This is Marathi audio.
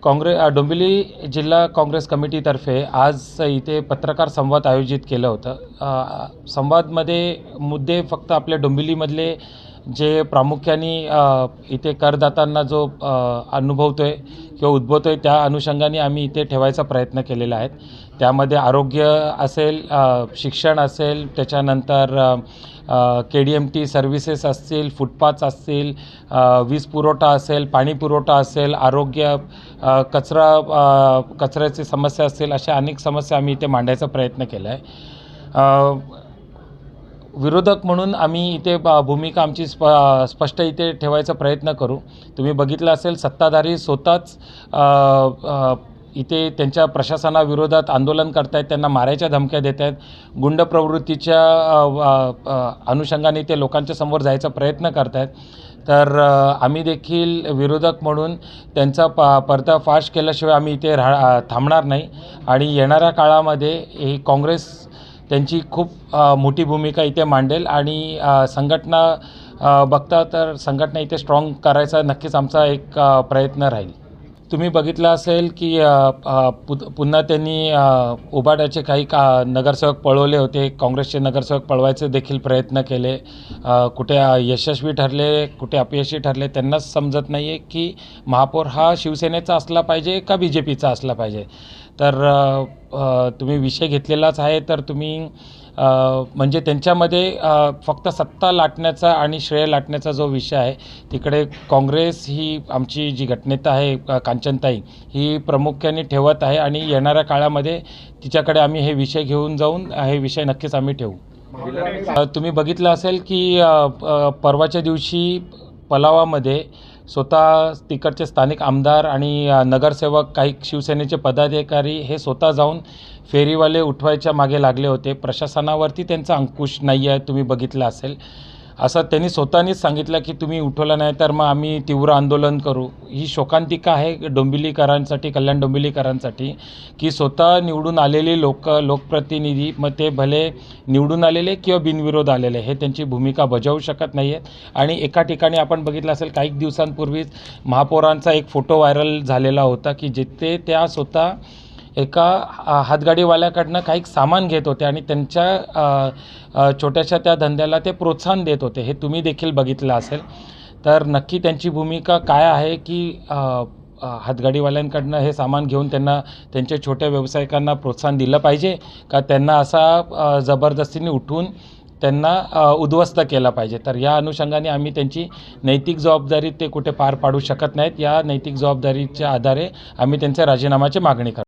डोंबिवली जिल्हा काँग्रेस कमिटीतर्फे आज इथे पत्रकार संवाद आयोजित केलं होतं. संवादमध्ये मुद्दे फक्त आपल्या डोंबिवलीमधले जे प्रामुख्याने इथे करदात्यांना जो अनुभवतो आहे किंवा उद्भवतो आहे त्या अनुषंगाने आम्ही इथे ठेवायचा प्रयत्न केलेला आहे. त्यामध्ये आरोग्य असेल, शिक्षण असेल, त्याच्यानंतर KDMT सर्व्हिसेस असतील, फुटपाथ्स असतील, वीज पुरवठा असेल, पाणी पुरवठा असेल, आरोग्य, कचऱ्याची समस्या असतील, अशा अनेक समस्या आम्ही इथे मांडायचा प्रयत्न केला आहे. विरोधक म्हणून आम्ही इथे भूमिका आमची स्पष्ट इथे ठेवायचा प्रयत्न करू. तुम्ही बघितलं असेल, सत्ताधारी स्वतःच इथे त्यांच्या प्रशासनाविरोधात आंदोलन करत आहेत, त्यांना मारायच्या धमक्या देत आहेत, गुंड प्रवृत्तीच्या अनुषंगाने ते लोकांच्या समोर जायचा प्रयत्न करत आहेत. तर आम्ही देखील विरोधक म्हणून त्यांचा पर्दाफाश केल्याशिवाय आम्ही इथे थांबणार नाही. आणि येणाऱ्या काळामध्ये ही काँग्रेस त्यांची खूप मोठी भूमिका इथे मांडेल आणि संघटना बघता तर संघटना इथे स्ट्रॉंग करायचा नक्कीच आमचा एक प्रयत्न राहील. तुम्ही बघितलं असेल की पुन्हा त्यांनी उबाटाचे काही नगरसेवक पळवले होते, काँग्रेसचे नगरसेवक पळवायचे देखील प्रयत्न केले. कुठे यशस्वी ठरले, कुठे अपयशी ठरले, त्यांनाच समजत नाही आहे की महापौर हा शिवसेनेचा असला पाहिजे का BJPचा असला पाहिजे. तर तुम्ही विषय घेतलेलाच आहे, तर तुम्ही म्हणजे त्यांच्यामध्ये फक्त सत्ता लाटण्याचा आणि श्रेय लाटण्याचा जो विषय आहे, तिकडे काँग्रेस ही आमची जी गटनेता आहे कांचनताई, ही प्रामुख्याने ठेवत आहे आणि येणाऱ्या काळामध्ये तिच्याकडे आम्ही हे विषय घेऊन जाऊन हे विषय नक्कीच आम्ही ठेवू. तुम्ही बघितलं असेल की परवाच्या दिवशी पलावामध्ये स्वतः तिकडचे स्थानिक आमदार आणि नगरसेवक, काही शिवसेनेचे पदाधिकारी हे स्वतः जाऊन फेरीवाले उठवायच्या मागे लागले होते. प्रशासनावरती त्यांचा अंकुश नाही आहे, तुम्ही बघितलं असेल. असं त्यांनी स्वतःनीच सांगितलं की तुम्ही उठवलं नाही तर मग आम्ही तीव्र आंदोलन करू. ही शोकांतिका आहे डोंबिवलीकरांसाठी, कल्याण डोंबिवलीकरांसाठी, की स्वतः निवडून आलेले लोकप्रतिनिधी, मग ते भले निवडून आलेले किंवा बिनविरोध आलेले, हे त्यांची भूमिका बजावू शकत नाही आहेत. आणि एका ठिकाणी आपण बघितलं असेल, काही दिवसांपूर्वीच महापौरांचा एक फोटो व्हायरल झालेला होता की जिथे त्या स्वतः एका हातगाडीवाल्याकडनं काही सामान घेत होते आणि त्यांच्या छोट्याशा त्या धंद्याला ते प्रोत्साहन देत होते, हे तुम्ही देखील बघितलं असेल. तर नक्की त्यांची भूमिका काय आहे की हातगाडीवाल्यांकडनं हे सामान घेऊन त्यांना, त्यांच्या छोट्या व्यावसायिकांना प्रोत्साहन दिलं पाहिजे का त्यांना असा जबरदस्तीने उठवून त्यांना उद्ध्वस्त केला पाहिजे. तर या अनुषंगाने आम्ही त्यांची नैतिक जबाबदारी ते कुठे पार पाडू शकत नाहीत. या नैतिक जबाबदारीच्या आधारे आम्ही त्यांच्या राजीनाम्याची मागणी करतो.